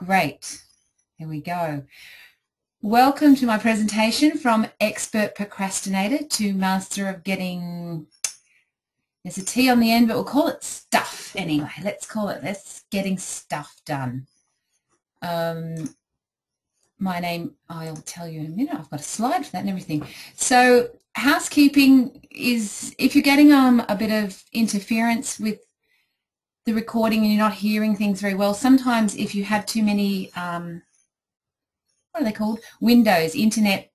Great. Here we go. Welcome to my presentation from expert procrastinator to master of getting, there's a T on the end, but we'll call it stuff anyway. Let's call it this, getting stuff done. My name, I'll tell you in a minute, I've got a slide for that and everything. So housekeeping is, if you're getting a bit of interference with the recording and you're not hearing things very well, sometimes if you have too many, what are they called? Windows, internet,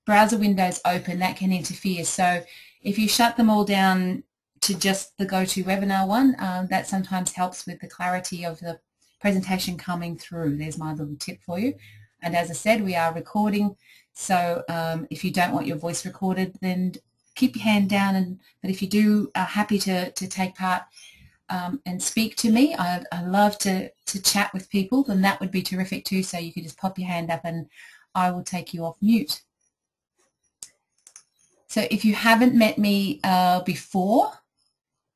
browser windows open, that can interfere. So if you shut them all down to just the GoToWebinar one, that sometimes helps with the clarity of the presentation coming through. There's my little tip for you. And as I said, we are recording, so if you don't want your voice recorded, then keep your hand down. But if you do are happy to take part and speak to me, I love to chat with people, then that would be terrific too. So you could just pop your hand up and I will take you off mute. So if you haven't met me before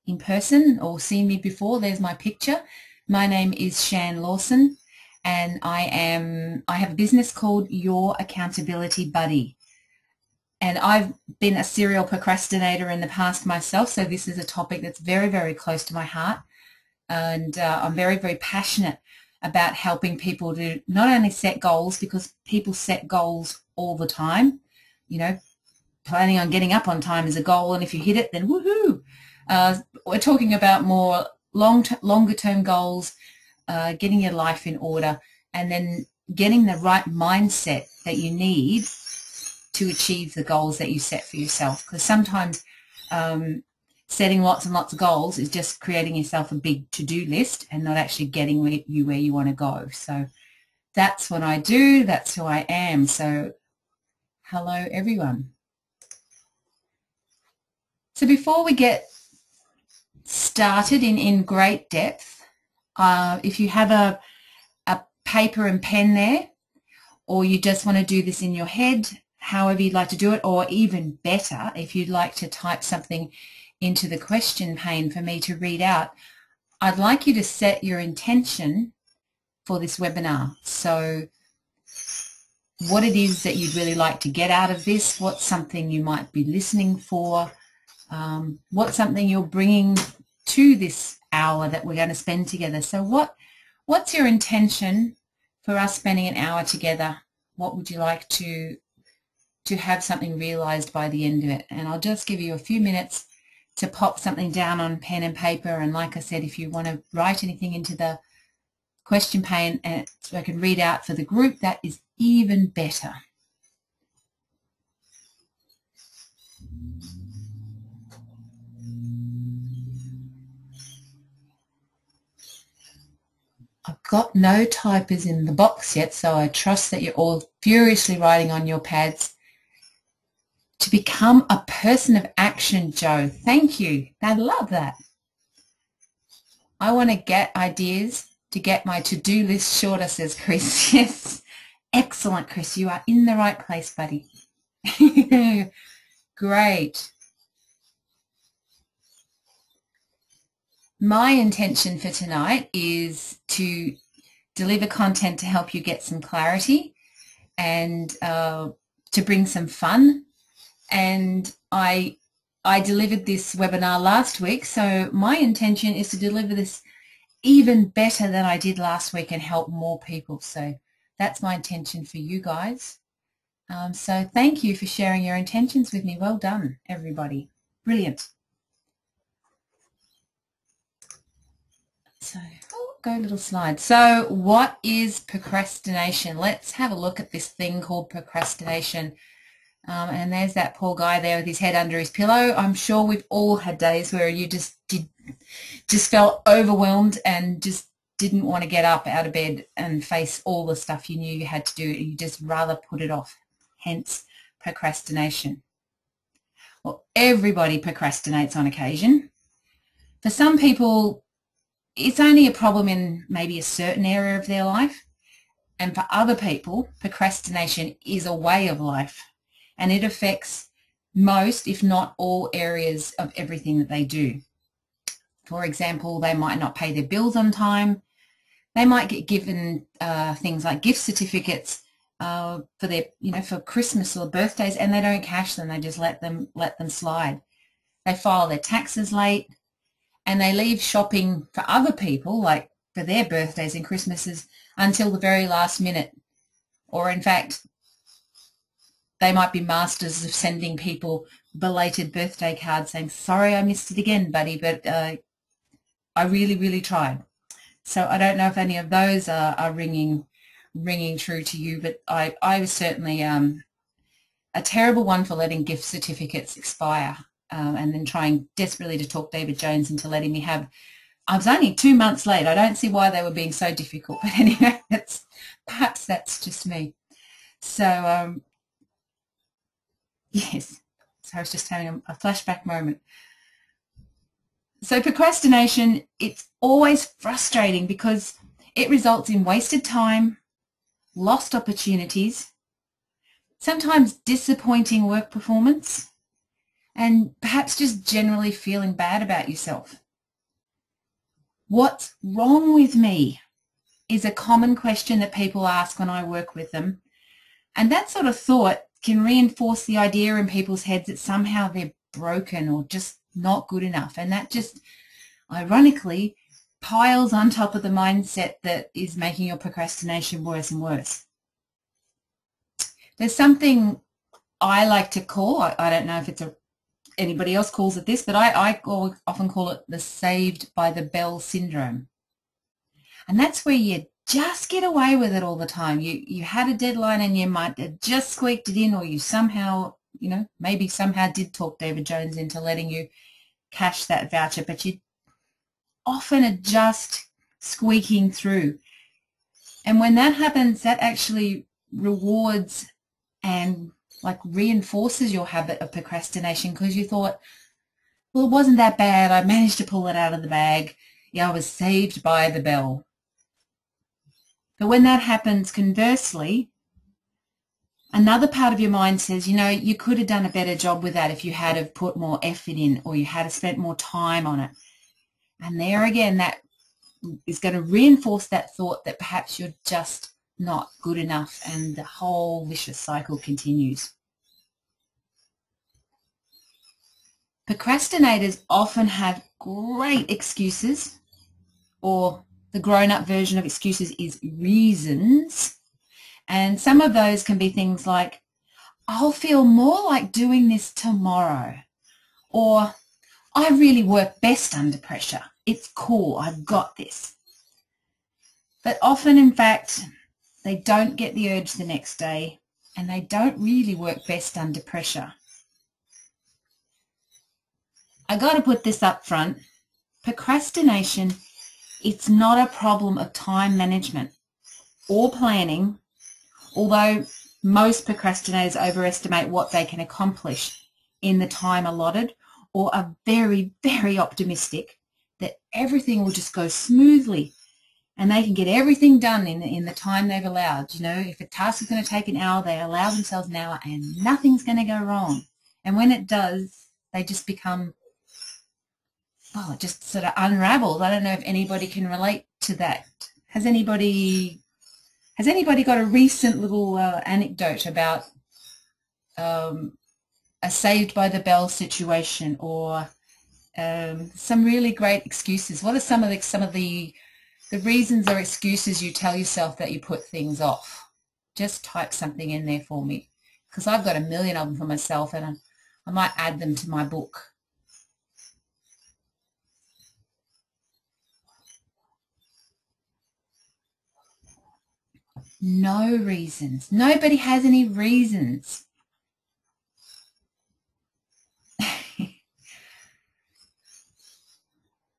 in person or seen me before, there's my picture. My name is Shan Lawson. And I have a business called Your Accountability Buddy. And I've been a serial procrastinator in the past myself, so this is a topic that's very, very close to my heart. And I'm very, very passionate about helping people to not only set goals, because people set goals all the time. You know, planning on getting up on time is a goal, and if you hit it, then woohoo. We're talking about more longer term goals, getting your life in order, and then getting the right mindset that you need to achieve the goals that you set for yourself. Because sometimes setting lots and lots of goals is just creating yourself a big to-do list and not actually getting you where you want to go. So that's what I do. That's who I am. So hello, everyone. So before we get started in great depth, if you have a paper and pen there, or you just want to do this in your head, however you'd like to do it, or even better, if you'd like to type something into the question pane for me to read out, I'd like you to set your intention for this webinar. So what it is that you'd really like to get out of this, what's something you might be listening for, what's something you're bringing to this hour that we're going to spend together. So what's your intention for us spending an hour together? What would you like to have something realized by the end of it? And I'll just give you a few minutes to pop something down on pen and paper. And like I said, if you want to write anything into the question pane and so I can read out for the group, that is even better. I've got no typers in the box yet, so I trust that you're all furiously writing on your pads. To become a person of action, Joe. Thank you. I love that. I want to get ideas to get my to-do list shorter, says Chris. Yes. Excellent, Chris. You are in the right place, buddy. Great. My intention for tonight is to deliver content to help you get some clarity and to bring some fun. And I delivered this webinar last week, so my intention is to deliver this even better than I did last week and help more people. So that's my intention for you guys. So thank you for sharing your intentions with me. Well done, everybody. Brilliant. So, go little slide. So what is procrastination? Let's have a look at this thing called procrastination. And there's that poor guy there with his head under his pillow. I'm sure we've all had days where you just felt overwhelmed and just didn't want to get up out of bed and face all the stuff you knew you had to do. You just rather put it off, hence procrastination. Well, everybody procrastinates on occasion. For some people, it's only a problem in maybe a certain area of their life. And for other people, procrastination is a way of life. And it affects most, if not all, areas of everything that they do. For example, they might not pay their bills on time. They might get given things like gift certificates for their, for Christmas or birthdays, and they don't cash them. They just let them slide. They file their taxes late, and they leave shopping for other people, like for their birthdays and Christmases, until the very last minute. Or in fact, they might be masters of sending people belated birthday cards saying, sorry, I missed it again, buddy, but I really, really tried. So I don't know if any of those are ringing true to you, but I was certainly a terrible one for letting gift certificates expire and then trying desperately to talk David Jones into letting me have. I was only 2 months late. I don't see why they were being so difficult, but anyway, perhaps that's just me. So yes, so I was just having a flashback moment. So procrastination, it's always frustrating because it results in wasted time, lost opportunities, sometimes disappointing work performance, and perhaps just generally feeling bad about yourself. What's wrong with me is a common question that people ask when I work with them. And that sort of thought can reinforce the idea in people's heads that somehow they're broken or just not good enough. And that just, ironically, piles on top of the mindset that is making your procrastination worse and worse. There's something I like to call, I don't know if it's anybody else calls it this, but I often call it the saved by the bell syndrome. And that's where you just get away with it all the time. You had a deadline and you might have just squeaked it in, or you somehow, maybe somehow did talk David Jones into letting you cash that voucher, but you often are just squeaking through. And when that happens, that actually rewards and reinforces your habit of procrastination, because you thought, well, it wasn't that bad. I managed to pull it out of the bag. Yeah, I was saved by the bell. But when that happens, conversely, another part of your mind says, you could have done a better job with that if you had have put more effort in, or you had have spent more time on it. And there again, that is going to reinforce that thought that perhaps you're just not good enough, and the whole vicious cycle continues. Procrastinators often have great excuses, or the grown-up version of excuses is reasons. And some of those can be things like, I'll feel more like doing this tomorrow, or I really work best under pressure. It's cool, I've got this. But often, in fact, they don't get the urge the next day, and they don't really work best under pressure. I got to put this up front. Procrastination, it's not a problem of time management or planning, although most procrastinators overestimate what they can accomplish in the time allotted, or are very, very optimistic that everything will just go smoothly and they can get everything done in the time they've allowed. If a task is going to take an hour, they allow themselves an hour and nothing's going to go wrong. And when it does, they just become, well, it just sort of unravels. I don't know if anybody can relate to that. Has anybody got a recent little anecdote about a saved by the bell situation, or some really great excuses? What are some of the reasons or excuses you tell yourself that you put things off? Just type something in there for me, because I've got a million of them for myself, and I might add them to my book. No reasons. Nobody has any reasons.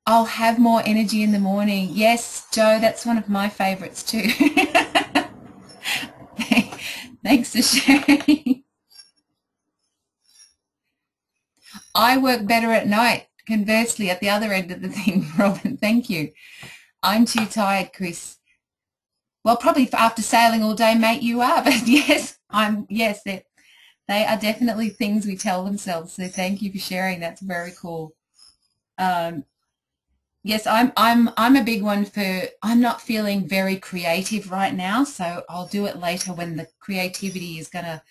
I'll have more energy in the morning. Yes, Joe, that's one of my favorites too. Thanks for sharing. I work better at night, conversely, at the other end of the thing, Robin. Thank you. I'm too tired, Chris. Well, probably after sailing all day, mate, you are. But yes, they are definitely things we tell themselves. So thank you for sharing. That's very cool. Yes, I'm a big one for, I'm not feeling very creative right now, so I'll do it later when the creativity is gonna,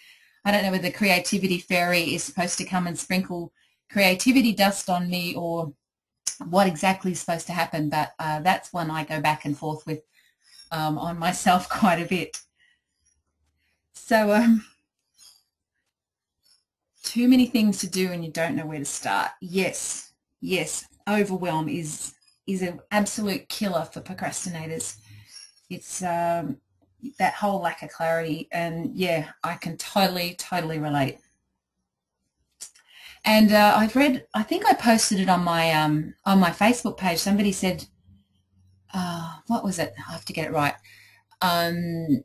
I don't know whether the creativity fairy is supposed to come and sprinkle creativity dust on me or what exactly is supposed to happen, but that's one I go back and forth with on myself quite a bit. So too many things to do and you don't know where to start. Yes, yes, overwhelm is an absolute killer for procrastinators. It's that whole lack of clarity, and yeah, I can totally relate. And I've read, I think I posted it on my Facebook page. Somebody said, what was it? I have to get it right. Um,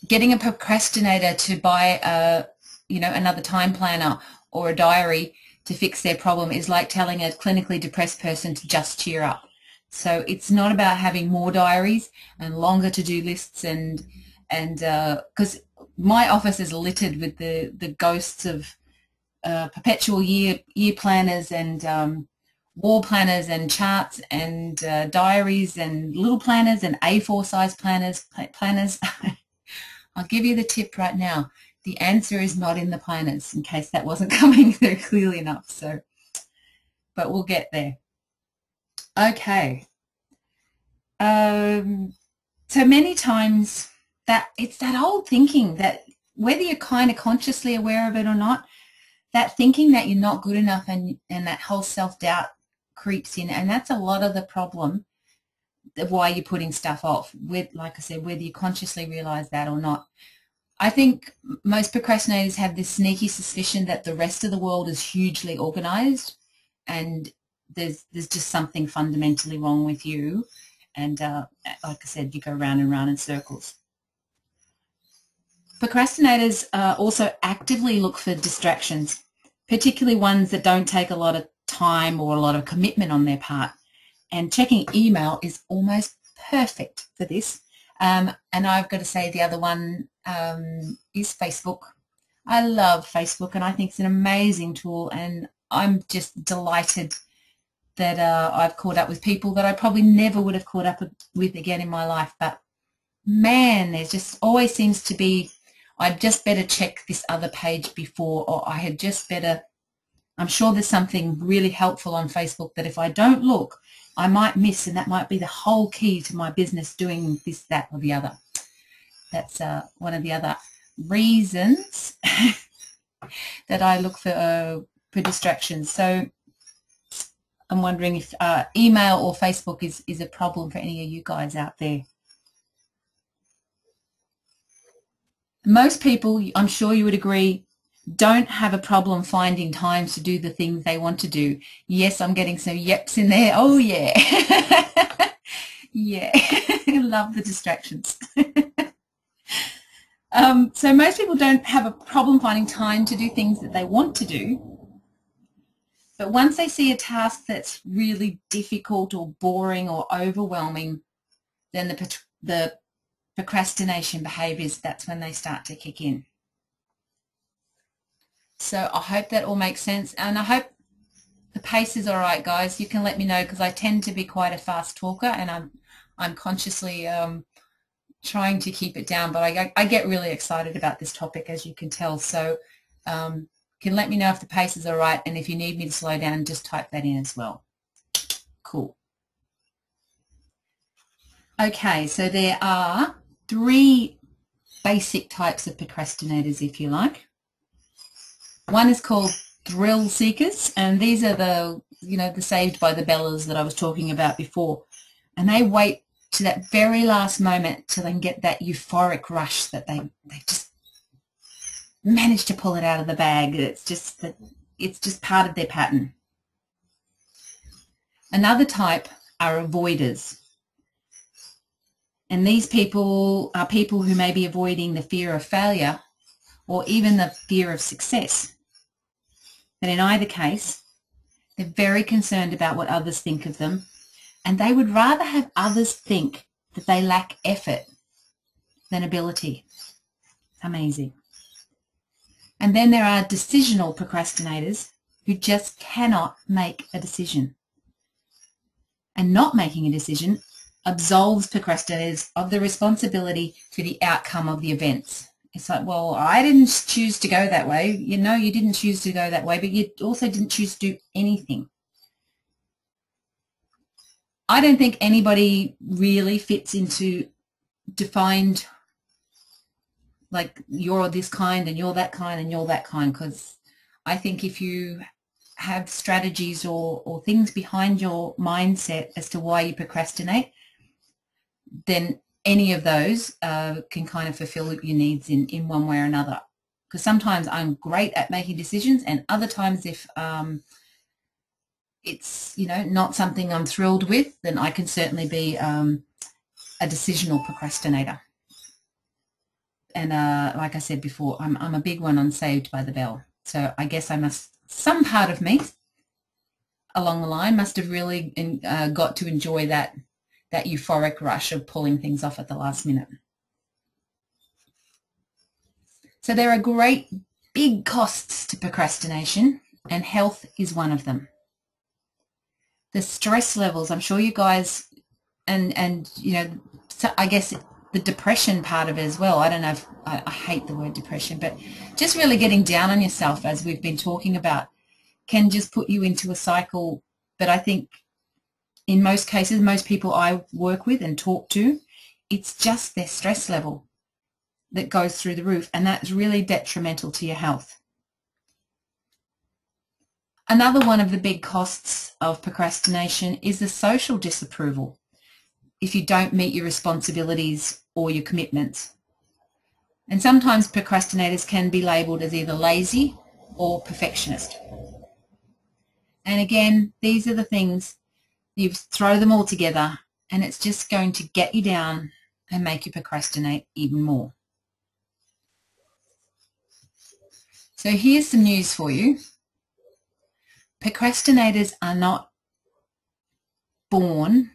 Getting a procrastinator to buy another time planner or a diary to fix their problem is like telling a clinically depressed person to just cheer up. So it's not about having more diaries and longer to-do lists and because my office is littered with the ghosts of perpetual year planners and wall planners and charts and diaries and little planners and A4 size planners. I'll give you the tip right now. The answer is not in the planners, in case that wasn't coming through clearly enough. So, but we'll get there. Okay. So many times that it's that old thinking that whether you're kind of consciously aware of it or not, that thinking that you're not good enough and that whole self-doubt creeps in, and that's a lot of the problem of why you're putting stuff off, with, like I said, whether you consciously realize that or not. I think most procrastinators have this sneaky suspicion that the rest of the world is hugely organized and there's just something fundamentally wrong with you, and like I said, you go round and round in circles. Procrastinators also actively look for distractions, particularly ones that don't take a lot of time or a lot of commitment on their part. And checking email is almost perfect for this. And I've got to say the other one is Facebook. I love Facebook and I think it's an amazing tool, and I'm just delighted that I've caught up with people that I probably never would have caught up with again in my life. But man, there just always seems to be, I'd just better check this other page before, or I had just better, I'm sure there's something really helpful on Facebook that if I don't look, I might miss, and that might be the whole key to my business doing this, that, or the other. That's one of the other reasons that I look for distractions. So I'm wondering if email or Facebook is a problem for any of you guys out there. Most people, I'm sure you would agree, don't have a problem finding time to do the things they want to do. Yes, I'm getting some yeps in there. Oh, yeah. Yeah. Love the distractions. So most people don't have a problem finding time to do things that they want to do. But once they see a task that's really difficult or boring or overwhelming, then the procrastination behaviours, that's when they start to kick in. So I hope that all makes sense, and I hope the pace is all right, guys. You can let me know, because I tend to be quite a fast talker, and I'm consciously trying to keep it down, but I get really excited about this topic, as you can tell. So can let me know if the pace is all right, and if you need me to slow down, just type that in as well. Cool. Okay, so there are 3 basic types of procrastinators, if you like. One is called thrill seekers, and these are the saved by the bellas that I was talking about before, and they wait to that very last moment till they can get that euphoric rush that they just manage to pull it out of the bag. It's just part of their pattern. Another type are avoiders, and these people are people who may be avoiding the fear of failure or even the fear of success. But in either case, they're very concerned about what others think of them, and they would rather have others think that they lack effort than ability. Amazing. And then there are decisional procrastinators who just cannot make a decision. And not making a decision absolves procrastinators of the responsibility for the outcome of the events. It's like, well, I didn't choose to go that way. You know, you didn't choose to go that way, but you also didn't choose to do anything. I don't think anybody really fits into defined, like, you're this kind and you're that kind and you're that kind, because I think if you have strategies or things behind your mindset as to why you procrastinate, then any of those can kind of fulfill your needs in one way or another. Because sometimes I'm great at making decisions, and other times if it's, you know, not something I'm thrilled with, then I can certainly be a decisional procrastinator. And like I said before, I'm a big one on Saved by the Bell. So I guess some part of me along the line must have really got to enjoy that euphoric rush of pulling things off at the last minute. So there are great big costs to procrastination, and health is one of them. The stress levels, I'm sure you guys, and you know, so I guess the depression part of it as well. I don't know if I hate the word depression, but just really getting down on yourself, as we've been talking about, can just put you into a cycle that I think in most cases, most people I work with and talk to, it's just their stress level that goes through the roof, and that's really detrimental to your health. Another one of the big costs of procrastination is the social disapproval if you don't meet your responsibilities or your commitments. And sometimes procrastinators can be labelled as either lazy or perfectionist. And again, these are the things, you throw them all together and it's just going to get you down and make you procrastinate even more. So here's some news for you. Procrastinators are not born,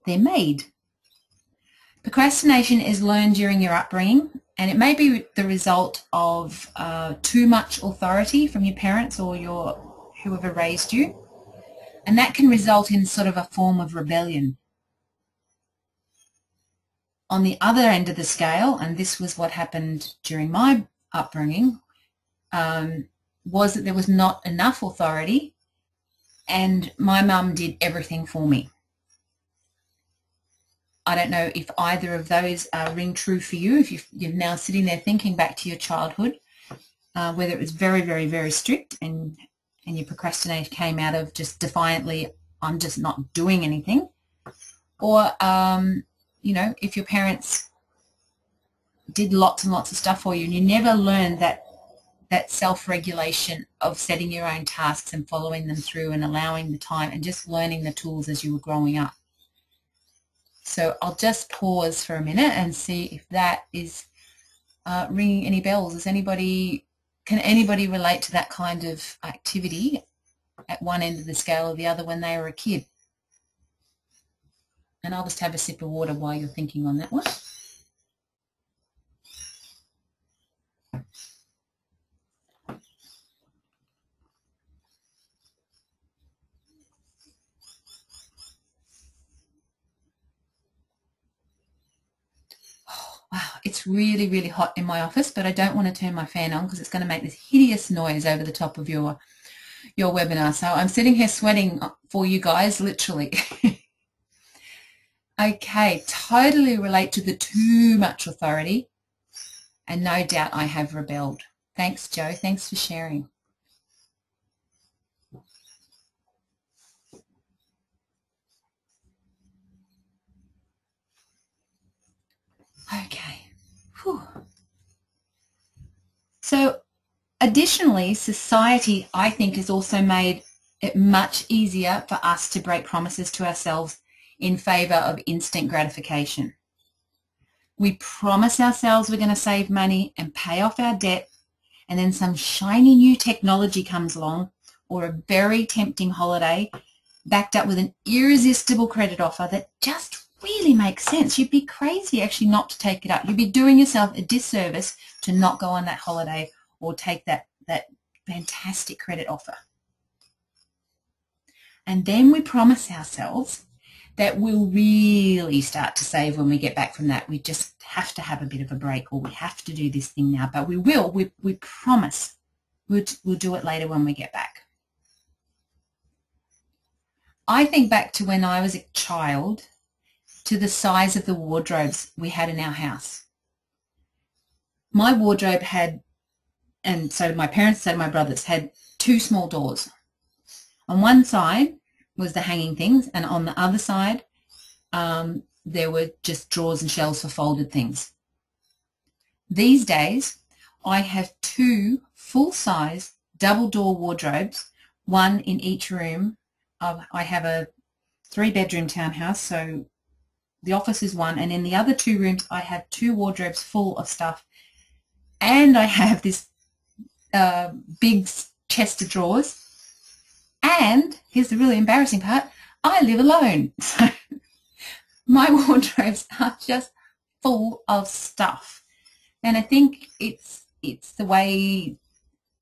they're made. Procrastination is learned during your upbringing, and it may be the result of too much authority from your parents or whoever raised you, and that can result in sort of a form of rebellion. On the other end of the scale, and this was what happened during my upbringing, was that there was not enough authority, and my mum did everything for me. I don't know if either of those ring true for you, if you're now sitting there thinking back to your childhood, whether it was very, very, very strict and your procrastination came out of just defiantly, I'm just not doing anything, or, you know, if your parents did lots and lots of stuff for you and you never learned that self-regulation of setting your own tasks and following them through and allowing the time and just learning the tools as you were growing up. So I'll just pause for a minute and see if that is ringing any bells. Can anybody relate to that kind of activity at one end of the scale or the other when they were a kid? And I'll just have a sip of water while you're thinking on that one. Wow, it's really, really hot in my office, but I don't want to turn my fan on because it's going to make this hideous noise over the top of your webinar. So I'm sitting here sweating for you guys, literally. Okay, totally relate to the too much authority, and no doubt I have rebelled. Thanks, Joe. Thanks for sharing. Okay. Whew. So additionally, society, I think, has also made it much easier for us to break promises to ourselves in favour of instant gratification. We promise ourselves we're going to save money and pay off our debt, and then some shiny new technology comes along, or a very tempting holiday backed up with an irresistible credit offer that just really makes sense. You'd be crazy actually not to take it up. You'd be doing yourself a disservice to not go on that holiday or take that fantastic credit offer. And then we promise ourselves that we'll really start to save when we get back from that. We just have to have a bit of a break, or we have to do this thing now, but we will. We promise we'll do it later when we get back. I think back to when I was a child, to the size of the wardrobes we had in our house. My wardrobe had, and so did my parents, so did my brothers, had 2 small doors. On one side was the hanging things, and on the other side there were just drawers and shelves for folded things. These days I have 2 full-size double-door wardrobes, one in each room. I have a 3-bedroom townhouse, so the office is one, and in the other 2 rooms I have 2 wardrobes full of stuff, and I have this big chest of drawers. And here's the really embarrassing part, I live alone. So my wardrobes are just full of stuff. And I think it's the way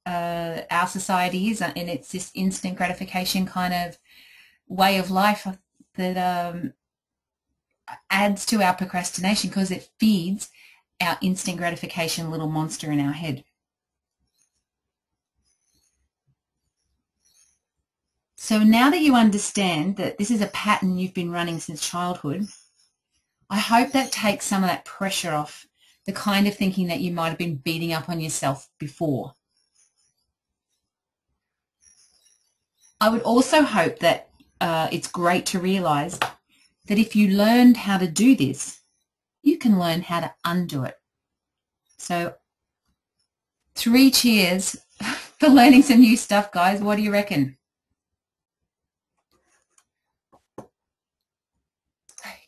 our society is, and it's this instant gratification kind of way of life that adds to our procrastination, because it feeds our instant gratification little monster in our head. So now that you understand that this is a pattern you've been running since childhood, I hope that takes some of that pressure off the kind of thinking that you might have been beating up on yourself before. I would also hope that it's great to realize that if you learned how to do this, you can learn how to undo it. So 3 cheers for learning some new stuff, guys. What do you reckon?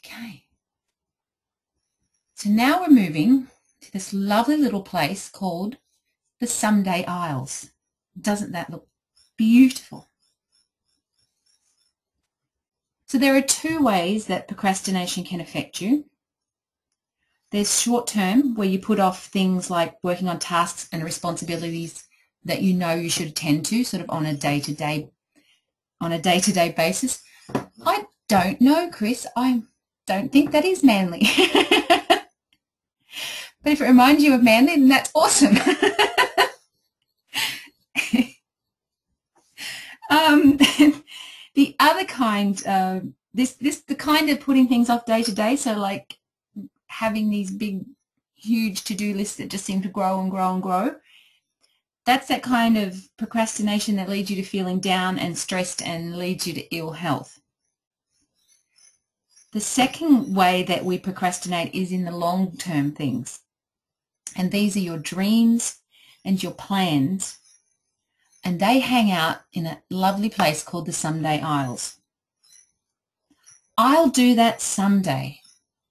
Okay. So now we're moving to this lovely little place called the Someday Isles. Doesn't that look beautiful? So there are 2 ways that procrastination can affect you. There's short term, where you put off things like working on tasks and responsibilities that you know you should attend to, sort of on a day-to-day basis. I don't know, Chris. I don't think that is manly. But if it reminds you of manly, then that's awesome. The other kind, the kind of putting things off day to day, so like having these big, huge to-do lists that just seem to grow and grow and grow, that's that kind of procrastination that leads you to feeling down and stressed and leads you to ill health. The second way that we procrastinate is in the long-term things, and these are your dreams and your plans, and they hang out in a lovely place called the Someday Isles. I'll do that someday,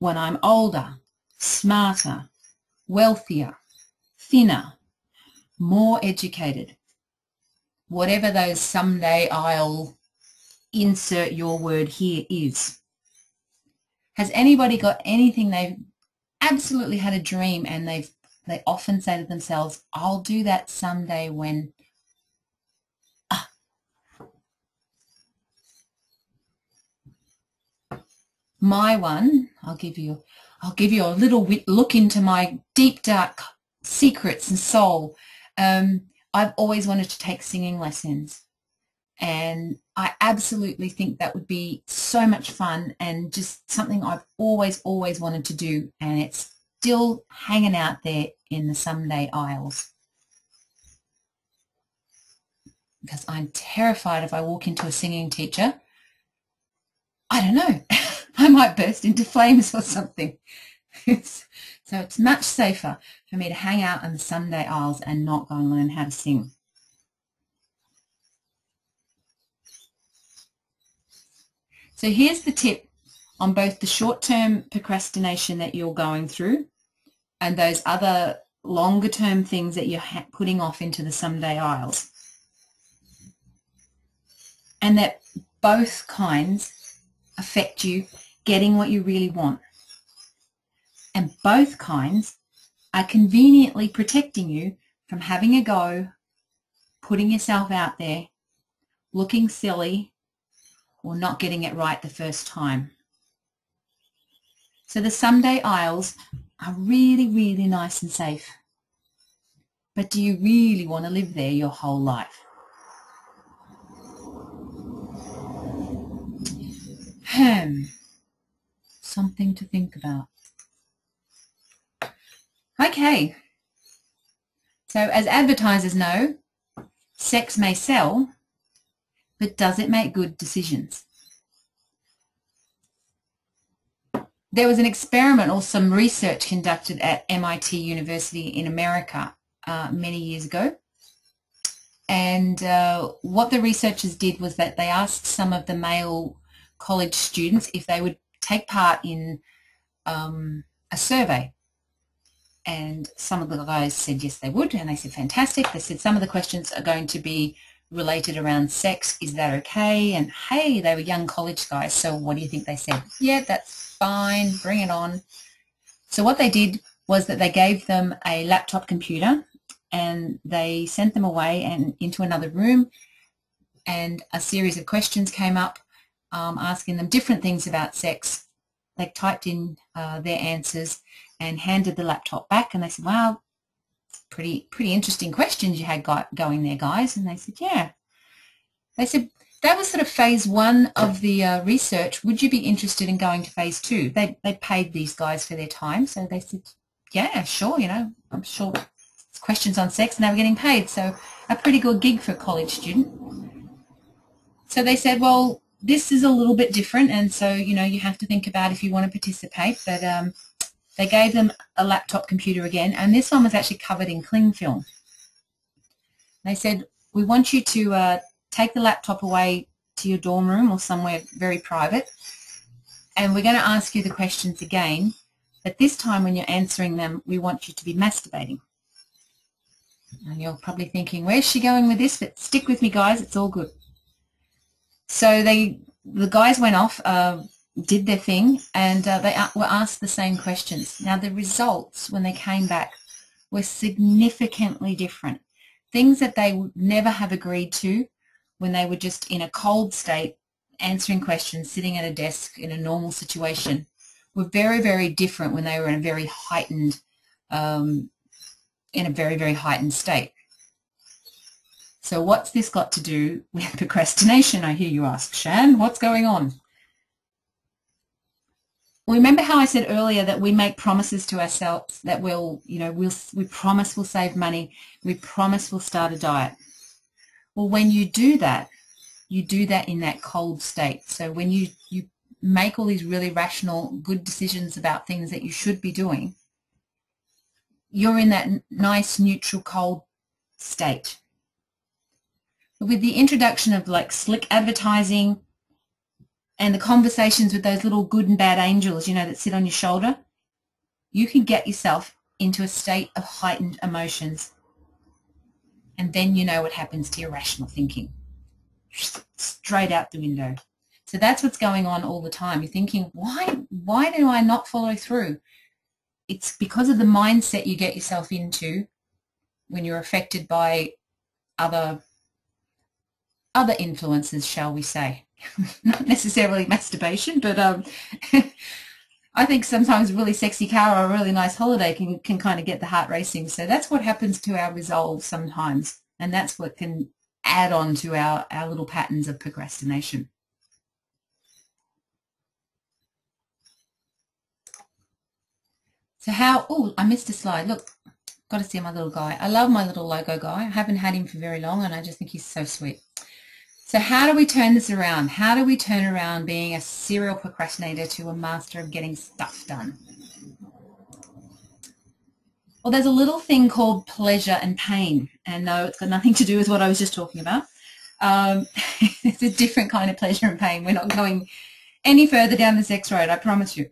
when I'm older, smarter, wealthier, thinner, more educated. Whatever those someday I'll insert your word here is. Has anybody got anything they've absolutely had a dream and they often say to themselves, I'll do that someday when My one, I'll give you a little look into my deep, dark secrets and soul. I've always wanted to take singing lessons, and I absolutely think that would be so much fun and just something I've always wanted to do, and it's still hanging out there in the Someday Isles. Because I'm terrified if I walk into a singing teacher, I don't know, I might burst into flames or something. So it's much safer for me to hang out in the Someday Isles and not go and learn how to sing. So here's the tip on both the short-term procrastination that you're going through and those other longer-term things that you're putting off into the Someday Isles. And that both kinds affect you getting what you really want. And both kinds are conveniently protecting you from having a go, putting yourself out there, looking silly, or not getting it right the first time. So the someday aisles are really, really nice and safe. But do you really want to live there your whole life? Something to think about. Okay. So as advertisers know, sex may sell, but does it make good decisions? There was an experiment or some research conducted at MIT University in America many years ago. And what the researchers did was that they asked some of the male college students if they would take part in a survey. And some of the guys said yes they would, and they said fantastic. They said some of the questions are going to be related around sex. Is that okay? And hey, they were young college guys, so what do you think they said? Yeah, that's fine, bring it on. So what they did was that they gave them a laptop computer and they sent them away and into another room, and a series of questions came up asking them different things about sex. They typed in their answers and handed the laptop back, and they said, wow, pretty interesting questions you had going there, guys. And they said, yeah. They said, that was sort of phase one of the research. Would you be interested in going to phase two? They paid these guys for their time, so they said, yeah, sure, you know, I'm sure it's questions on sex and they were getting paid, so a pretty good gig for a college student. So they said, well, this is a little bit different, and so, you know, you have to think about if you want to participate, but they gave them a laptop computer again, and this one was actually covered in cling film. They said, we want you to take the laptop away to your dorm room or somewhere very private, and we're going to ask you the questions again, but this time when you're answering them, we want you to be masturbating. And you're probably thinking, where's she going with this? But stick with me, guys, it's all good. So the guys went off, did their thing, and they were asked the same questions. Now the results when they came back were significantly different. Things that they would never have agreed to when they were just in a cold state answering questions, sitting at a desk in a normal situation, were very, very different when they were in a very heightened state. So what's this got to do with procrastination, I hear you ask, Shan? What's going on? Remember how I said earlier that we make promises to ourselves that we promise we'll save money, we promise we'll start a diet. Well, when you do that in that cold state. So when you make all these really rational, good decisions about things that you should be doing, you're in that nice, neutral, cold state. With the introduction of like slick advertising and the conversations with those little good and bad angels, you know, that sit on your shoulder, you can get yourself into a state of heightened emotions. And then you know what happens to your rational thinking. Straight out the window. So that's what's going on all the time. You're thinking, why do I not follow through? It's because of the mindset you get yourself into when you're affected by other influences, shall we say. Not necessarily masturbation, but I think sometimes a really sexy car or a really nice holiday can kind of get the heart racing. So that's what happens to our resolve sometimes, and that's what can add on to our little patterns of procrastination. So I missed a slide. Look, got to see my little guy. I love my little logo guy. I haven't had him for very long, and I just think he's so sweet. So how do we turn this around? How do we turn around being a serial procrastinator to a master of getting stuff done? Well, there's a little thing called pleasure and pain. And no, it's got nothing to do with what I was just talking about. It's a different kind of pleasure and pain. We're not going any further down the sex road, I promise you.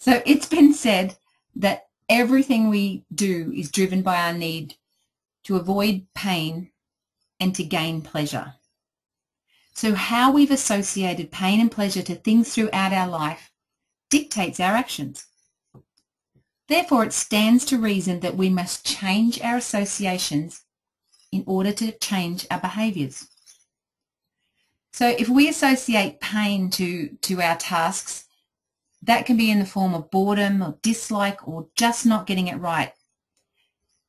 So it's been said that everything we do is driven by our need to avoid pain and to gain pleasure. So how we've associated pain and pleasure to things throughout our life dictates our actions. Therefore, it stands to reason that we must change our associations in order to change our behaviours. So if we associate pain to our tasks, that can be in the form of boredom or dislike or just not getting it right.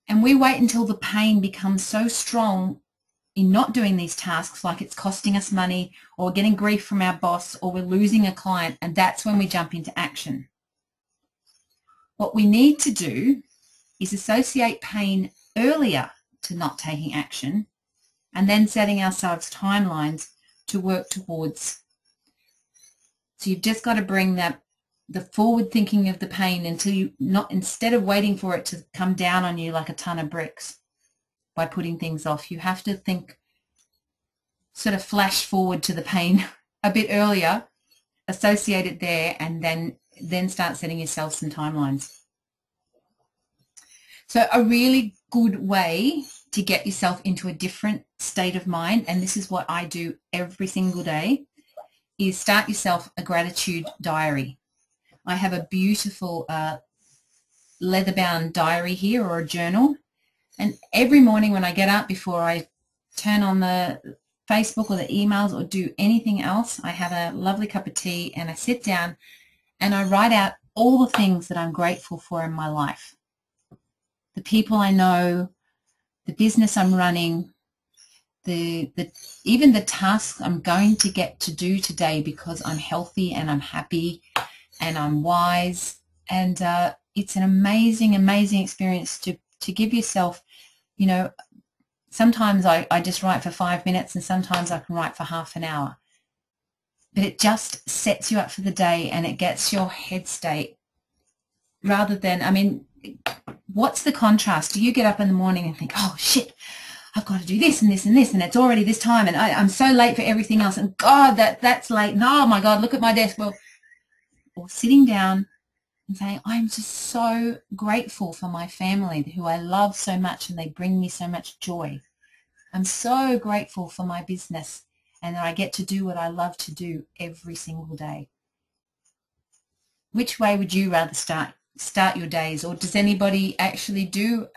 And we wait until the pain becomes so strong in not doing these tasks, like it's costing us money or getting grief from our boss or we're losing a client, and that's when we jump into action. What we need to do is associate pain earlier to not taking action and then setting ourselves timelines to work towards. So you've just got to bring the forward thinking of the pain until instead of waiting for it to come down on you like a ton of bricks by putting things off, you have to think, sort of flash forward to the pain a bit earlier, associate it there, and then start setting yourself some timelines. So a really good way to get yourself into a different state of mind, and this is what I do every single day, is start yourself a gratitude diary. I have a beautiful leather-bound diary here, or a journal, and every morning when I get up, before I turn on the Facebook or the emails or do anything else, I have a lovely cup of tea and I sit down and I write out all the things that I'm grateful for in my life. The people I know, the business I'm running, even the tasks I'm going to get to do today because I'm healthy and I'm happy and I'm wise. And it's an amazing, amazing experience to give yourself, you know, sometimes I just write for 5 minutes and sometimes I can write for half an hour. But it just sets you up for the day and it gets your head state rather than, I mean, what's the contrast? Do you get up in the morning and think, oh, shit, I've got to do this and this and this and it's already this time and I'm so late for everything else and God, that's late. And oh, my God, look at my desk. Well, or sitting down and saying, I'm just so grateful for my family who I love so much and they bring me so much joy. I'm so grateful for my business and that I get to do what I love to do every single day. Which way would you rather start your days, or does anybody actually do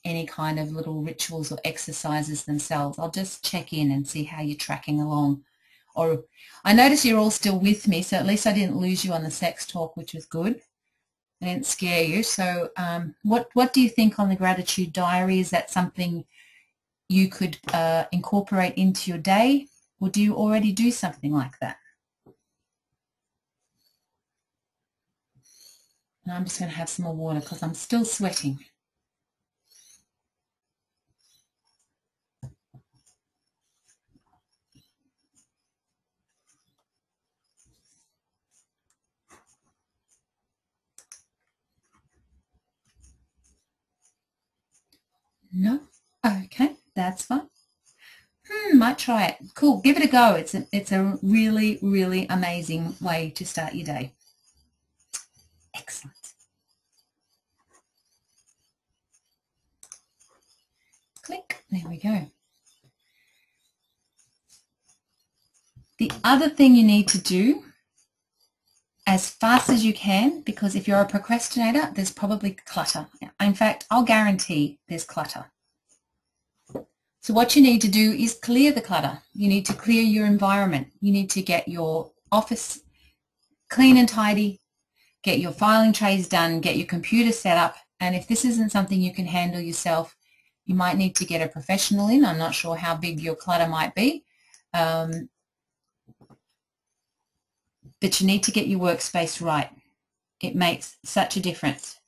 any kind of little rituals or exercises themselves? I'll just check in and see how you're tracking along. Or I notice you're all still with me, so at least I didn't lose you on the sex talk, which was good. I didn't scare you. So what do you think on the gratitude diary? Is that something you could incorporate into your day, or do you already do something like that? And I'm just going to have some more water because I'm still sweating. No? Okay, that's fine. Might try it. Cool, give it a go. It's a really, really amazing way to start your day. Excellent. Click, there we go. The other thing you need to do as fast as you can, because if you're a procrastinator, there's probably clutter. In fact, I'll guarantee there's clutter. So what you need to do is clear the clutter. You need to clear your environment. You need to get your office clean and tidy, get your filing trays done, get your computer set up. And if this isn't something you can handle yourself, you might need to get a professional in. I'm not sure how big your clutter might be. But you need to get your workspace right. It makes such a difference.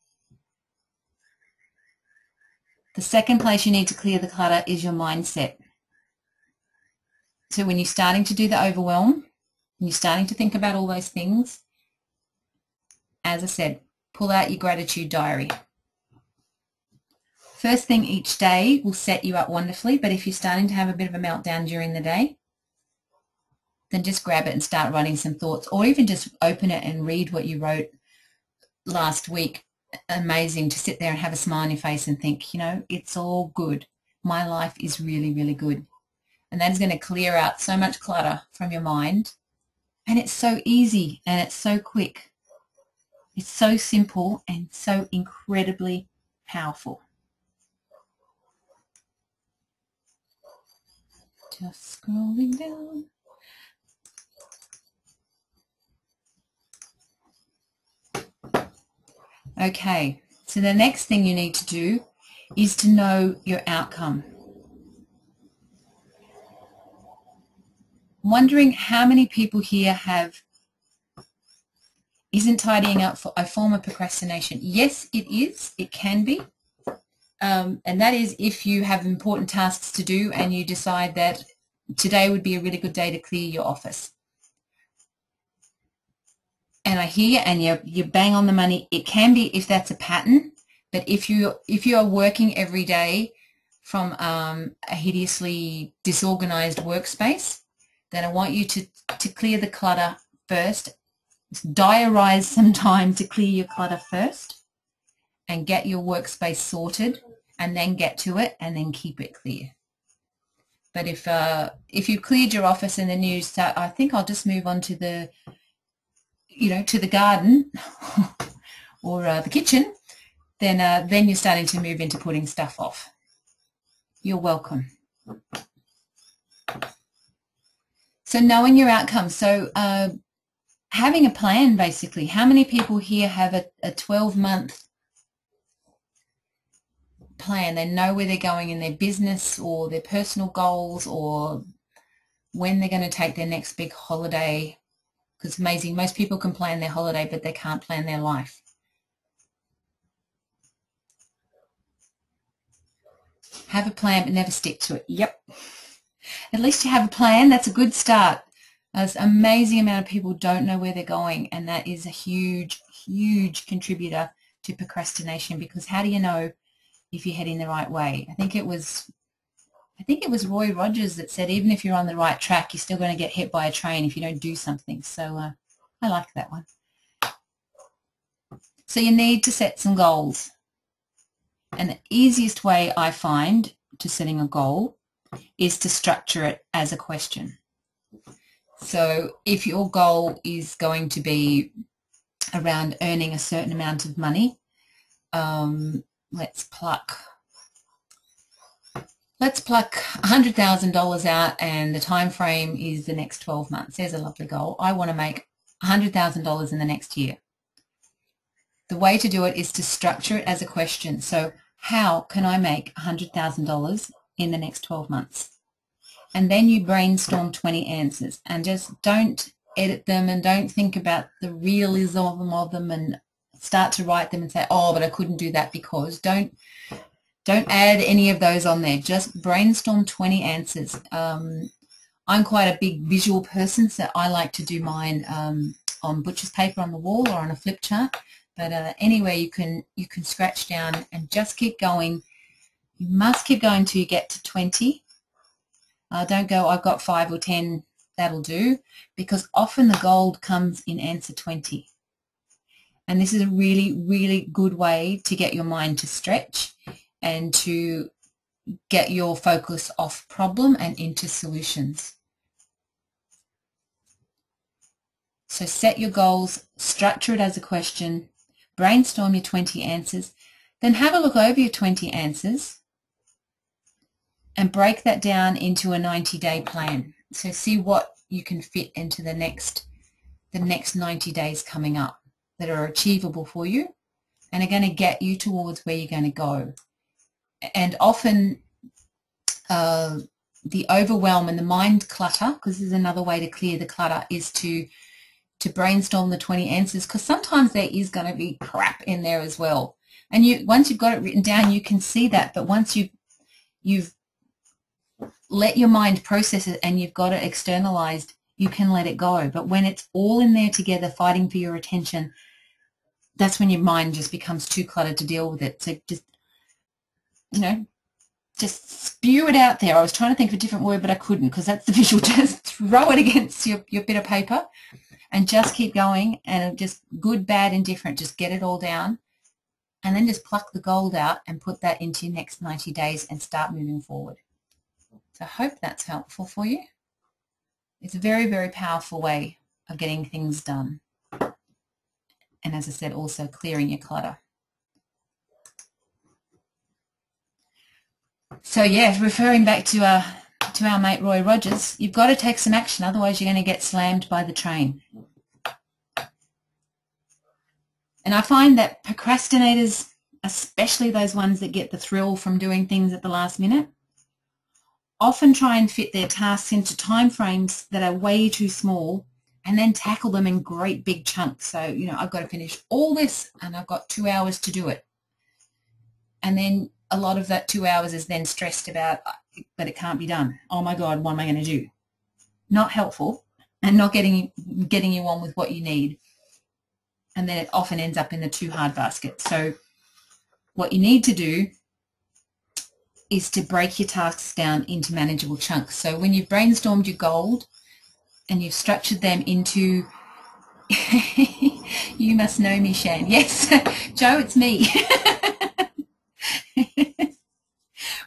The second place you need to clear the clutter is your mindset. So when you're starting to do the overwhelm, and you're starting to think about all those things, as I said, pull out your gratitude diary. First thing each day will set you up wonderfully, but if you're starting to have a bit of a meltdown during the day, then just grab it and start writing some thoughts, or even just open it and read what you wrote last week. Amazing to sit there and have a smile on your face and think, you know, it's all good. My life is really, really good. And that is going to clear out so much clutter from your mind. And it's so easy and it's so quick. It's so simple and so incredibly powerful. Just scrolling down. Okay, so the next thing you need to do is to know your outcome. I'm wondering how many people here isn't tidying up for a form of procrastination. Yes, it is. It can be. And that is if you have important tasks to do and you decide that today would be a really good day to clear your office. And I hear you, and you bang on the money. It can be if that's a pattern, but if you are working every day from a hideously disorganized workspace, then I want you to clear the clutter first. Diarize some time to clear your clutter first and get your workspace sorted, and then get to it and then keep it clear. But if you've cleared your office and then you start, I think I'll just move on to the to the garden or the kitchen, then you're starting to move into putting stuff off. You're welcome. So knowing your outcome. So having a plan, basically. How many people here have a 12-month plan? They know where they're going in their business or their personal goals, or when they're going to take their next big holiday. Because it's amazing, most people can plan their holiday, but they can't plan their life. Have a plan, but never stick to it. Yep. At least you have a plan. That's a good start. There's an amazing amount of people don't know where they're going, and that is a huge, huge contributor to procrastination, because how do you know if you're heading the right way? I think it was Roy Rogers that said, even if you're on the right track, you're still going to get hit by a train if you don't do something. So I like that one. So you need to set some goals. And the easiest way I find to setting a goal is to structure it as a question. So if your goal is going to be around earning a certain amount of money, let's pluck $100,000 out, and the time frame is the next 12 months. There's a lovely goal. I want to make $100,000 in the next year. The way to do it is to structure it as a question. So how can I make $100,000 in the next 12 months? And then you brainstorm 20 answers, and just don't edit them and don't think about the realism of them and start to write them and say, oh, but I couldn't do that because. Don't add any of those on there. Just brainstorm 20 answers. I'm quite a big visual person, so I like to do mine on butcher's paper on the wall or on a flip chart. But anyway, you can scratch down and just keep going. You must keep going till you get to 20. Don't go, I've got 5 or 10, that'll do, because often the gold comes in answer 20. And this is a really, really good way to get your mind to stretch and to get your focus off problem and into solutions. So set your goals, structure it as a question, brainstorm your 20 answers, then have a look over your 20 answers and break that down into a 90-day plan. So see what you can fit into the next 90 days coming up that are achievable for you and are going to get you towards where you're going to go. And often the overwhelm and the mind clutter, because this is another way to clear the clutter, is to brainstorm the 20 answers, because sometimes there is going to be crap in there as well. And once you've got it written down, you can see that. But once you've let your mind process it and you've got it externalized, you can let it go. But when it's all in there together fighting for your attention, that's when your mind just becomes too cluttered to deal with it. So just spew it out there. I was trying to think of a different word, but I couldn't, because that's the visual. Just throw it against your bit of paper and just keep going, and just good, bad, indifferent, just get it all down, and then just pluck the gold out and put that into your next 90 days and start moving forward. So I hope that's helpful for you. It's a very, very powerful way of getting things done. And as I said, also clearing your clutter. So yeah, referring back to our mate Roy Rogers, you've got to take some action, otherwise you're going to get slammed by the train. And I find that procrastinators, especially those ones that get the thrill from doing things at the last minute, often try and fit their tasks into time frames that are way too small and then tackle them in great big chunks. So, you know, I've got to finish all this and I've got 2 hours to do it. And then a lot of that 2 hours is then stressed about, but it can't be done. Oh my God, what am I going to do? Not helpful and not getting you on with what you need. And then it often ends up in the too hard basket. So what you need to do is to break your tasks down into manageable chunks. So when you've brainstormed your goal and you've structured them into, you must know me, Shan. Yes, Joe, it's me.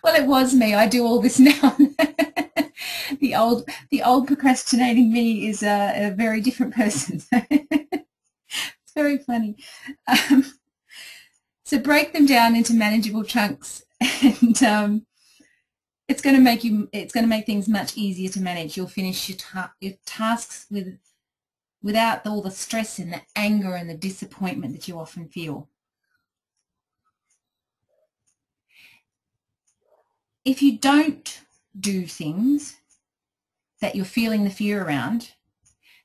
Well, it was me. I do all this now. The old procrastinating me is a very different person. It's very funny. So break them down into manageable chunks, and it's going to make things much easier to manage. You'll finish your tasks without all the stress and the anger and the disappointment that you often feel. If you don't do things that you're feeling the fear around,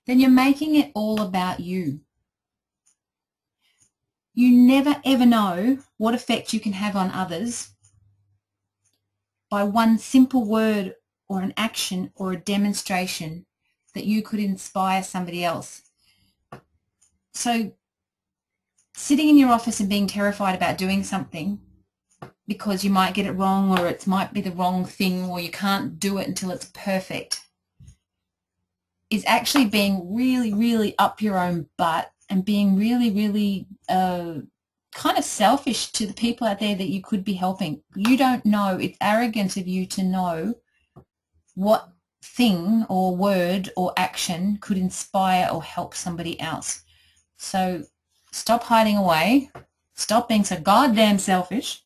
then you're making it all about you. You never ever know what effect you can have on others by one simple word or an action or a demonstration that you could inspire somebody else. So sitting in your office and being terrified about doing something because you might get it wrong, or it might be the wrong thing, or you can't do it until it's perfect, is actually being really, really up your own butt and being really, really kind of selfish to the people out there that you could be helping. You don't know. It's arrogant of you to know what thing or word or action could inspire or help somebody else. So stop hiding away. Stop being so goddamn selfish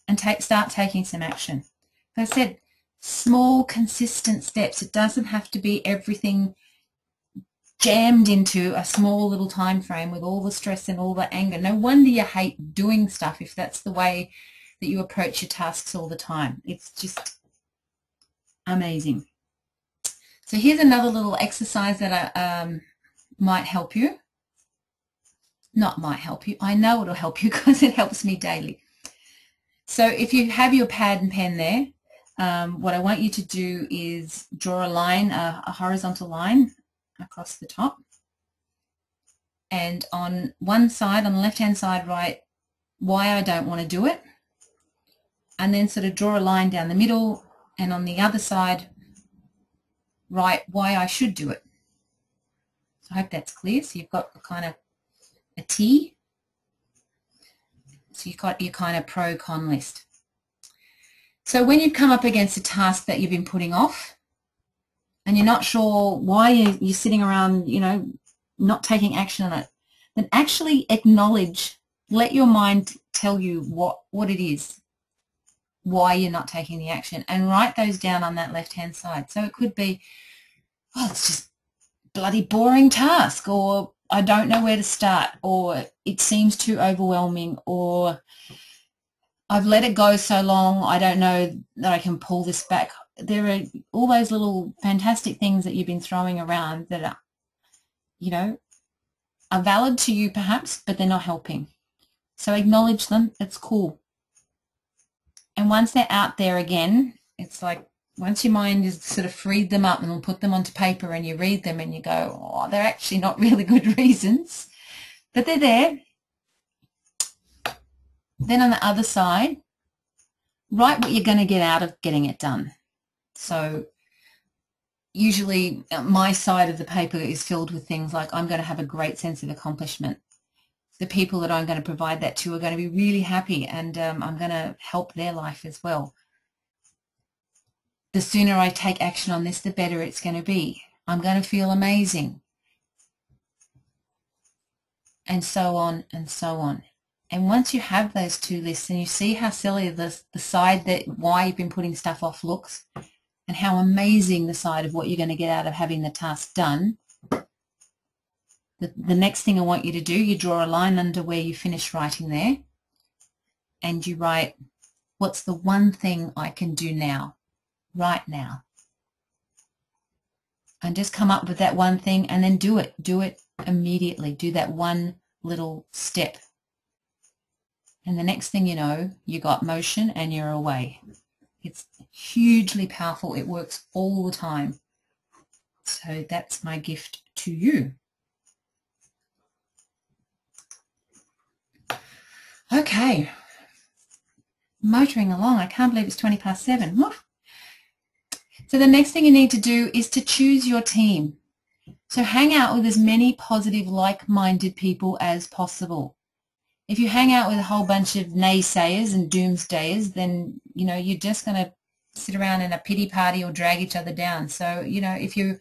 and start taking some action. As I said, small, consistent steps. It doesn't have to be everything jammed into a small little time frame with all the stress and all the anger. No wonder you hate doing stuff if that's the way that you approach your tasks all the time. It's just amazing. So here's another little exercise that might help you. Not might help you. I know it'll help you because it helps me daily. So if you have your pad and pen there, what I want you to do is draw a line, a horizontal line across the top. And on one side, on the left-hand side, write why I don't want to do it. And then sort of draw a line down the middle. And on the other side, write why I should do it. So I hope that's clear. So you've got kind of a T. So you've got your kind of pro-con list. So when you come up against a task that you've been putting off and you're not sure why you're sitting around, you know, not taking action on it, then actually acknowledge, let your mind tell you what it is, why you're not taking the action, and write those down on that left-hand side. So it could be, oh, it's just bloody boring task, or I don't know where to start, or it seems too overwhelming, or I've let it go so long, I don't know that I can pull this back. There are all those little fantastic things that you've been throwing around that are, you know, are valid to you perhaps, but they're not helping. So acknowledge them. It's cool. And once they're out there again, it's like once your mind has sort of freed them up and will put them onto paper and you read them and you go, oh, they're actually not really good reasons, but they're there. Then on the other side, write what you're going to get out of getting it done. So usually my side of the paper is filled with things like I'm going to have a great sense of accomplishment. The people that I'm going to provide that to are going to be really happy, and I'm going to help their life as well. The sooner I take action on this, the better it's going to be. I'm going to feel amazing. And so on and so on. And once you have those two lists and you see how silly the side that why you've been putting stuff off looks, and how amazing the side of what you're going to get out of having the task done, The next thing I want you to do, you draw a line under where you finish writing there, and you write, what's the one thing I can do now, right now? And just come up with that one thing and then do it. Do it immediately. Do that one little step. And the next thing you know, you got motion and you're away. It's hugely powerful. It works all the time. So that's my gift to you. Okay. Motoring along. I can't believe it's 20 past 7. Woof. So the next thing you need to do is to choose your team. So hang out with as many positive, like-minded people as possible. If you hang out with a whole bunch of naysayers and doomsdayers, then, you're just going to sit around in a pity party or drag each other down. So, if you're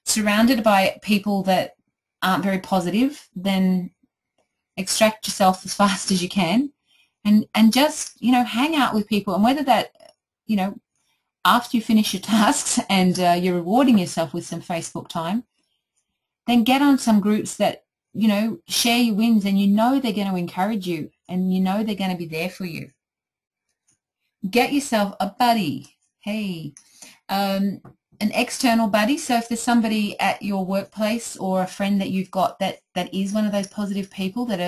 surrounded by people that aren't very positive, then extract yourself as fast as you can and just, hang out with people. And whether that, after you finish your tasks and you're rewarding yourself with some Facebook time, then get on some groups that, share your wins, and they're going to encourage you, and they're going to be there for you. Get yourself a buddy. Hey, an external buddy. So if there's somebody at your workplace or a friend that you've got that is one of those positive people that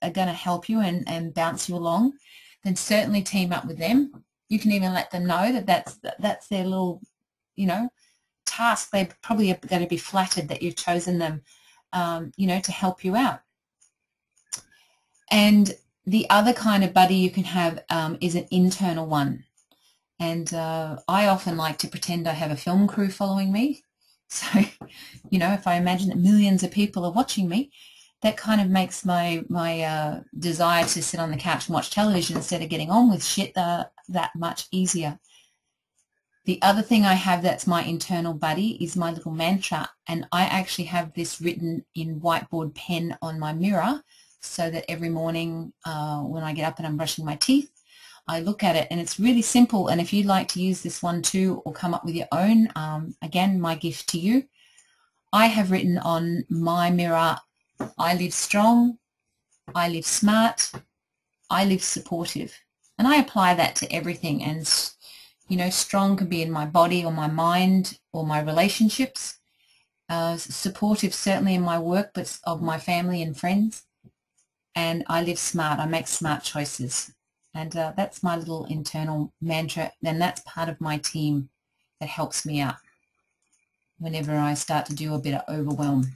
are going to help you and bounce you along, then certainly team up with them. You can even let them know that's their little, task. They probably are going to be flattered that you've chosen them, to help you out. And the other kind of buddy you can have is an internal one. And I often like to pretend I have a film crew following me. So, if I imagine that millions of people are watching me, that kind of makes my desire to sit on the couch and watch television instead of getting on with shit that much easier. The other thing I have that's my internal buddy is my little mantra, and I actually have this written in whiteboard pen on my mirror so that every morning when I get up and I'm brushing my teeth, I look at it, and it's really simple. And if you'd like to use this one too or come up with your own, again, my gift to you, I have written on my mirror, I live strong, I live smart, I live supportive. And I apply that to everything. And, strong can be in my body or my mind or my relationships. Supportive certainly in my work, but of my family and friends. And I live smart. I make smart choices. And that's my little internal mantra. And that's part of my team that helps me out whenever I start to do a bit of overwhelm.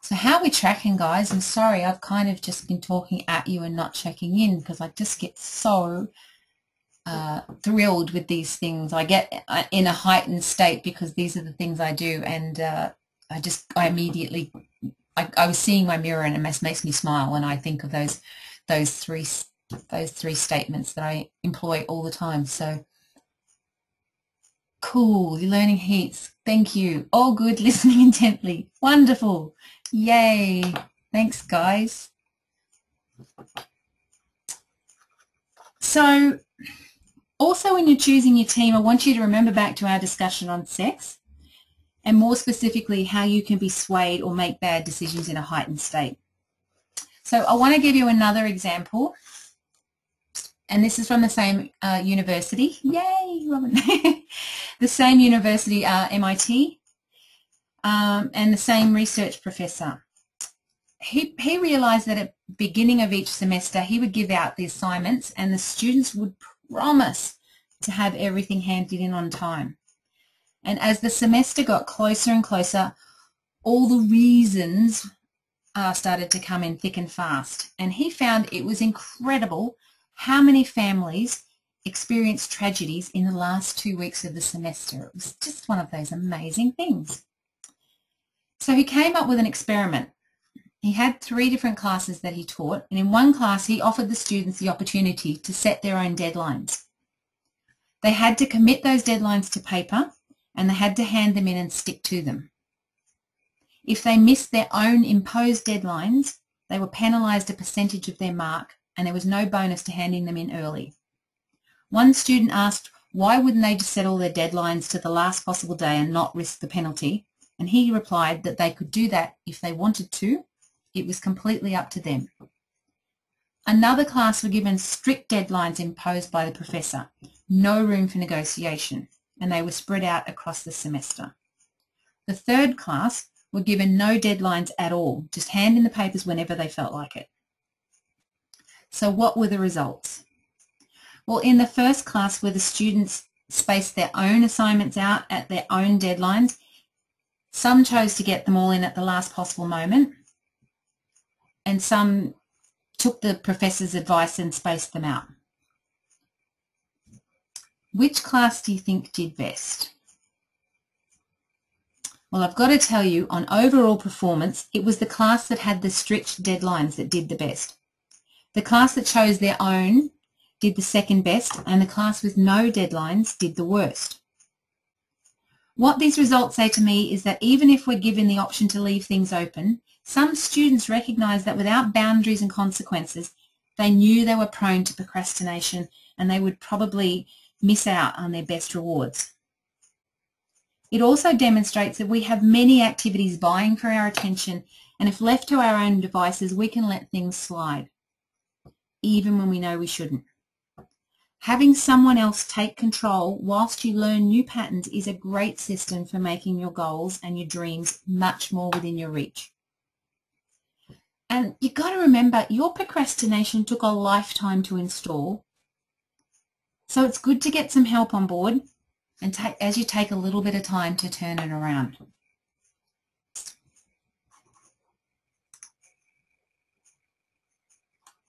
So how are we tracking, guys? I'm sorry, I've kind of just been talking at you and not checking in because I just get so thrilled with these things. I get in a heightened state because these are the things I do, and I immediately, I was seeing my mirror and it makes me smile when I think of those three statements that I employ all the time. So cool, you're learning heaps. Thank you. All good, listening intently. Wonderful. Yay. Thanks, guys. So also when you're choosing your team, I want you to remember back to our discussion on sex, and more specifically how you can be swayed or make bad decisions in a heightened state. So I want to give you another example, and this is from the same university. Yay, Robin. The same university, MIT, and the same research professor. He realized that at the beginning of each semester he would give out the assignments and the students would promise to have everything handed in on time. And as the semester got closer and closer, all the reasons started to come in thick and fast. And he found it was incredible how many families experienced tragedies in the last 2 weeks of the semester. It was just one of those amazing things. So he came up with an experiment. He had 3 different classes that he taught, and in one class he offered the students the opportunity to set their own deadlines. They had to commit those deadlines to paper, and they had to hand them in and stick to them. If they missed their own imposed deadlines, they were penalised a percentage of their mark, and there was no bonus to handing them in early. One student asked why wouldn't they just set all their deadlines to the last possible day and not risk the penalty, And he replied that they could do that if they wanted to. It was completely up to them. Another class were given strict deadlines imposed by the professor, no room for negotiation, and they were spread out across the semester. The third class were given no deadlines at all, just hand in the papers whenever they felt like it. So what were the results? Well, in the first class where the students spaced their own assignments out at their own deadlines, some chose to get them all in at the last possible moment, and some took the professor's advice and spaced them out. Which class do you think did best? Well, I've got to tell you, on overall performance, it was the class that had the strict deadlines that did the best. The class that chose their own did the second best, and the class with no deadlines did the worst. What these results say to me is that even if we're given the option to leave things open, some students recognise that without boundaries and consequences, they knew they were prone to procrastination and they would probably miss out on their best rewards. It also demonstrates that we have many activities vying for our attention, and if left to our own devices, we can let things slide, even when we know we shouldn't. Having someone else take control whilst you learn new patterns is a great system for making your goals and your dreams much more within your reach. And you've got to remember, your procrastination took a lifetime to install, so it's good to get some help on board and as you take a little bit of time to turn it around.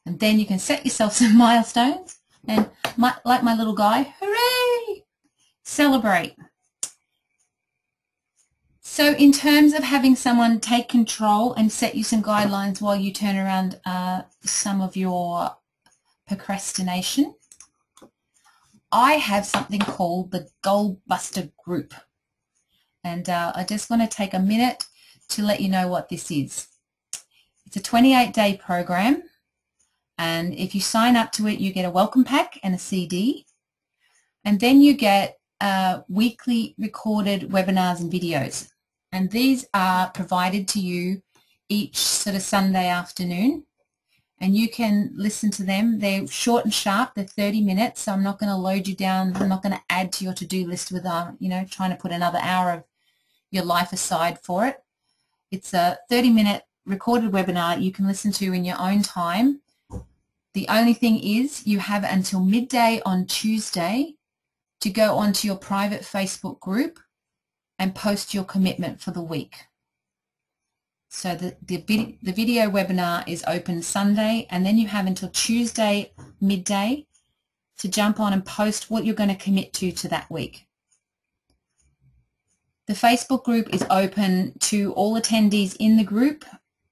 And then you can set yourself some milestones and, like my little guy, hooray, celebrate. So in terms of having someone take control and set you some guidelines while you turn around some of your procrastination, I have something called the Goal Buster Group. And I just want to take a minute to let you know what this is. It's a 28-day program, and if you sign up to it, you get a welcome pack and a CD, and then you get weekly recorded webinars and videos. And these are provided to you each sort of Sunday afternoon, and you can listen to them. They're short and sharp. They're 30 minutes, so I'm not going to load you down. I'm not going to add to your to-do list with, trying to put another hour of your life aside for it. It's a 30-minute recorded webinar you can listen to in your own time. The only thing is you have until midday on Tuesday to go onto your private Facebook group and post your commitment for the week. So the video webinar is open Sunday, and then you have until Tuesday midday to jump on and post what you're going to commit to that week. The Facebook group is open to all attendees in the group,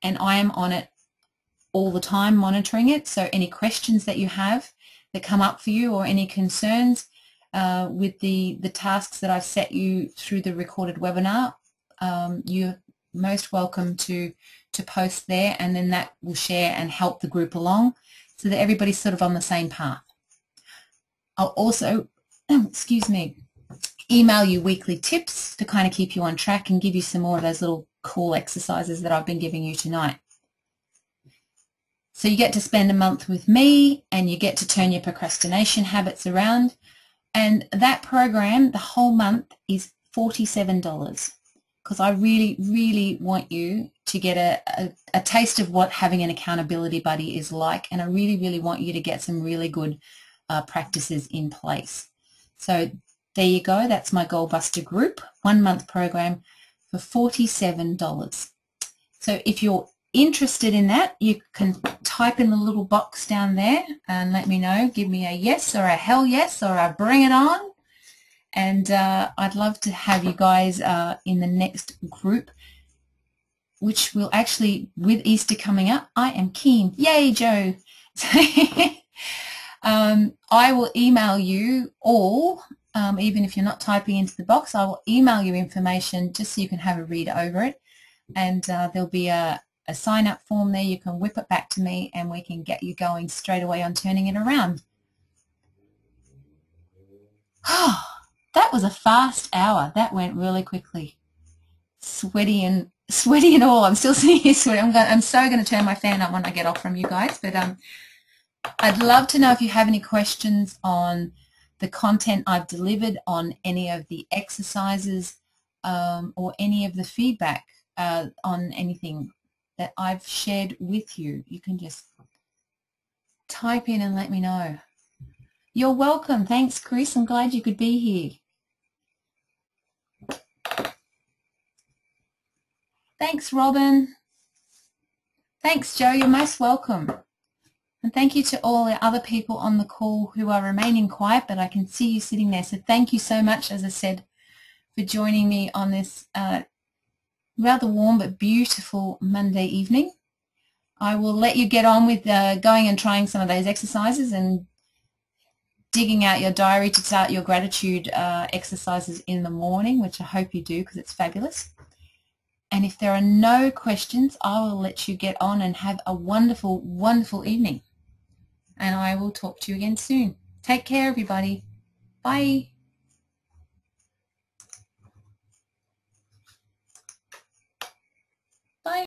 and I am on it all the time monitoring it. So any questions that you have that come up for you, or any concerns with the tasks that I've set you through the recorded webinar, you're most welcome to post there, and then that will share and help the group along so that everybody's sort of on the same path. I'll also, email you weekly tips to kind of keep you on track and give you some more of those little cool exercises that I've been giving you tonight. So you get to spend a month with me, and you get to turn your procrastination habits around. And that program, the whole month, is $47, because I really, really want you to get a taste of what having an accountability buddy is like, and I really, really want you to get some really good practices in place. So there you go. That's my Goal Buster Group 1-month program for $47. So if you're interested in that, you can type in the little box down there and let me know. Give me a yes or a hell yes or a bring it on. And I'd love to have you guys in the next group, which will actually, with Easter coming up, I am keen. Yay, Joe. I will email you all, even if you're not typing into the box, I will email you information just so you can have a read over it. And there'll be a sign-up form there. You can whip it back to me, and we can get you going straight away on turning it around. That was a fast hour. That went really quickly. sweaty and all. I'm still sitting here sweating. I'm so going to turn my fan on when I get off from you guys. But I'd love to know if you have any questions on the content I've delivered, on any of the exercises, or any of the feedback on anything that I've shared with you. You can just type in and let me know. You're welcome. Thanks, Chris. I'm glad you could be here. Thanks, Robin. Thanks, Joe. You're most welcome. And thank you to all the other people on the call who are remaining quiet, but I can see you sitting there. So thank you so much, as I said, for joining me on this rather warm but beautiful Monday evening. I will let you get on with going and trying some of those exercises and digging out your diary to start your gratitude exercises in the morning, which I hope you do because it's fabulous. And if there are no questions, I will let you get on and have a wonderful, wonderful evening. And I will talk to you again soon. Take care, everybody. Bye.